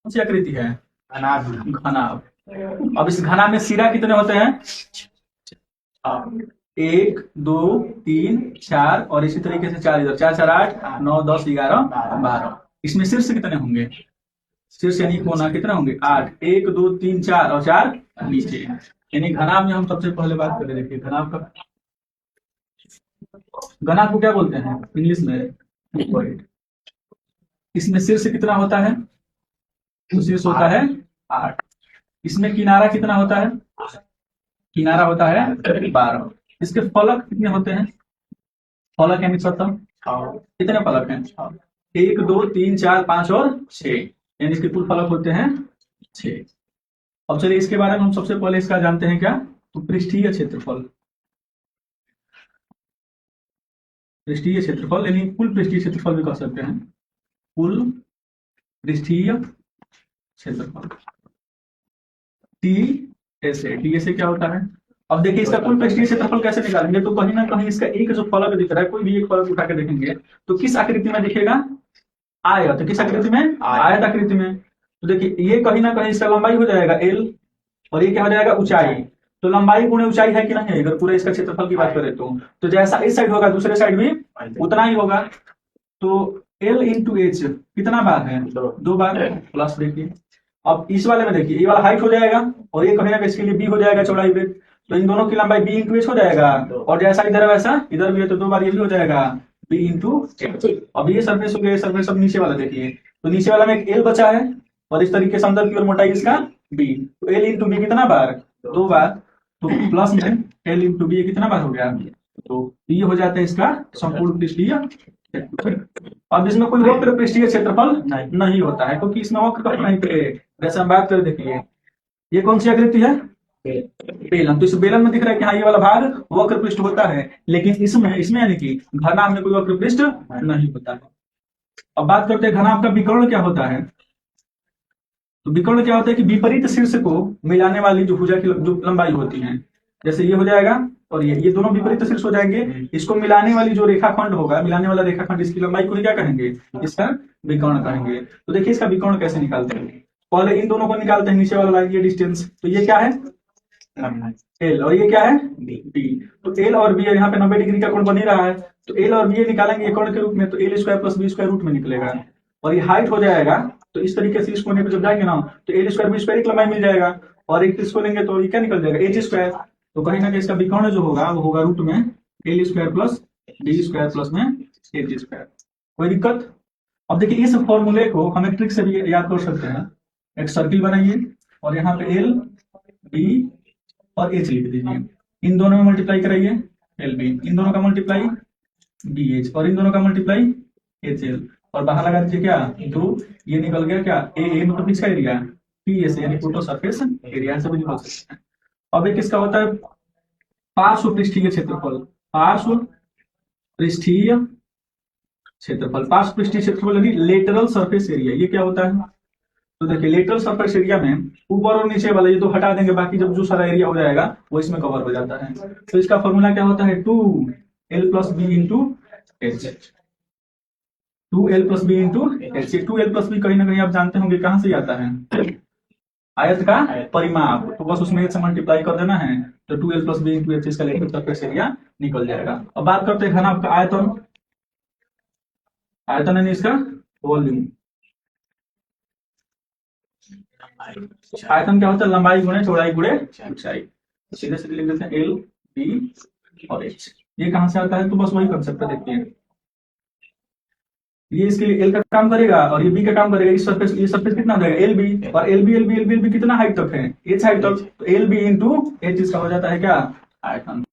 कौन सी आकृति है? घनाभ। घनाभ। अब इस घनाभ में सिरा कितने होते हैं? एक, दो, तीन, चार और इसी तरीके से चार इधर, चार चार आठ, 9, 10, 11, 12। इसमें शीर्ष कितने होंगे? शीर्ष यानी कोना कितने होंगे? 8। 1, 2, 3, 4 और 4 नीचे। यानी घनाभ में हम सबसे पहले बात करें, देखिए घनाभ का, घनाभ को क्या बोलते हैं इंग्लिश में? क्यूबॉइड। इसमें शीर्ष कितना होता है? तो शीर्ष होता है 8। इसमें किनारा कितना होता है? किनारा होता है 12। इसके फलक कितने होते हैं? फलक यानी सतह, कितने फलक हैं? 1, 2, 3, 4, 5 और 6। यानी इसके कुल फलक होते हैं 6। अब चलिए इसके बारे में हम सबसे पहले इसका जानते हैं क्या? तो पृष्ठीय क्षेत्रफल। पृष्ठीय क्षेत्रफल यानी कुल पृष्ठीय क्षेत्रफल भी कह सकते हैं, कुल पृष्ठीय क्षेत्रफल। टीएसए क्या होता है? अब देखिए इसका कुल पृष्ठीय क्षेत्रफल कैसे निकालेंगे? तो कहीं ना कहीं इसका एक जो फलक दिख रहा है, कोई भी एक फलक उठा के देखेंगे तो किस आकृति में दिखेगा? आयत। तो किस आकृति में? आयत आकृति में। तो देखिए ये कहीं ना कहीं इसका लंबाई हो जाएगा एल, और ये क्या हो जाएगा? ऊंचाई। तो लंबाई गुणे ऊंचाई है कि नहीं है? अगर पूरे इसका क्षेत्रफल की बात करें तो जैसा इस साइड होगा दूसरे साइड भी उतना ही होगा। तो एल इंटू एच कितना बार है? 2 बार। प्लस देखिए अब इस वाले में देखिए, ये वाला हाइट हो जाएगा और ये कहीं ना कहीं इसके लिए बी हो जाएगा चौड़ाई पे। तो इन दोनों की लंबाई बी इंटू एच हो जाएगा, और जैसा इधर वैसा इधर भी है तो 2 बार ये भी हो जाएगा बी इंटू एच। अब ये सरफेस हो गया, सरफेस अब नीचे वाला देखिए, तो नीचे वाला में एक एल बचा है और इस तरीके से अंदर की ओर मोटाई इसका बी। तो एल इंटू बी कितना बार? 2 बार। तो प्लस में एल इंटू बी कितना बार हो गया? तो ये हो जाता है इसका संपूर्ण पृष्ठीय। अब इसमें कोई वक्र पृष्ठीय क्षेत्रफल नहीं होता है, क्योंकि इसमें वक्र कब नहीं थे। जैसे हम बात करें, देखिए ये कौन सी आकृति है? बेलन। तो इस बेलन में दिख रहा है कि हाँ ये वाला भाग वक्र पृष्ठ होता है, लेकिन इसमें यानी कि घनाभ में कोई वक्र पृष्ठ नहीं होता है। अब बात करते हैं घनाभ का विकर्ण क्या होता है। तो विकर्ण क्या होता है कि विपरीत शीर्ष को मिलाने वाली जो भुजा की जो लंबाई होती है, जैसे ये हो जाएगा और ये दोनों विपरीत शीर्ष हो जाएंगे। इसको मिलाने वाली जो रेखाखंड होगा, मिलाने वाला रेखाखंड, इसकी लंबाई को ही क्या कहेंगे? इसका विकर्ण कहेंगे। तो देखिए इसका विकर्ण कैसे निकालते हैं। पहले इन दोनों को निकालते हैं, नीचे वाला लाइन ये डिस्टेंस, तो ये क्या है? एल, और ये क्या है? बी। तो एल और बी यहाँ पे 90 डिग्री का कोण बन ही रहा है, तो एल और बी निकालेंगे कोण के रूप में, तो L square plus B square root में निकलेगा, और ये हाइट हो जाएगा। तो इस तरीके से इस कोने पे जब जाएंगे ना तो एल स्क्वायर बी स्क्वायर एक लंबाई मिल जाएगा, और एक इसको लेंगे तो ये क्या निकल जाएगा? H square. तो कहीं ना कहीं इसका विकर्ण जो होगा वो होगा रूट में एल स्क्वायर प्लस बी स्क्वायर प्लस में एच स्क्वायर। कोई दिक्कत? अब देखिए इस फॉर्मूले को हम एक ट्रिक से भी याद कर सकते हैं। एक सर्किल बनाइए और यहाँ पे एल बी और एच लिख दीजिए, इन दोनों में मल्टीप्लाई कराइए एल बी, इन दोनों का मल्टीप्लाई बी एच, और इन दोनों का मल्टीप्लाई एच एल, और बाहर लगा दीजिए क्या? 2। ये निकल गया क्या? ए मतलब किसका एरिया? पी एस यानी टोटल सरफेस एरिया से भी निकल सकते हैं। अब एक किसका होता है? पार्श्व पृष्ठीय क्षेत्रफल। पार्श्व पृष्ठीय क्षेत्रफल, पार्श्व पृष्ठीय क्षेत्रफल यानी लेटरल सरफेस एरिया। ये क्या होता है? तो देखिए लेटरल सरफेस एरिया में ऊपर और नीचे वाला ये तो हटा देंगे, बाकी जब जो सारा एरिया हो जाएगा वो इसमें कवर हो जाता है। तो इसका फॉर्मूला क्या होता है? 2l plus B into H. 2l plus B into H. 2l plus B कहीं ना कहीं आप जानते होंगे कहां से आता है? आयत का परिमाप। तो बस उसमें से मल्टीप्लाई कर देना है, तो 2l plus B into H इसका लेटरल सरफेस एरिया निकल जाएगा। अब बात करते हैं घनाभ का आयतन। आयतन यानी इसका वॉल्यूम। आयतन क्या होता है? लंबाई गुणे चौड़ाई गुणे ऊंचाई। सीधे सीधे लिख देते हैं एल बी और एच। ये कहां से आता है? तो बस वही कंसेप्ट है। देखिए ये इसके लिए एल का काम करेगा और ये बी का काम करेगा। इस सरफेस, ये सरफेस कितना हो जाएगा? एल बी, और एल बी कितना हाइट तक है? एच हाइट तक। तो एल बी इंटू एच इसका हो जाता है क्या? आयतन।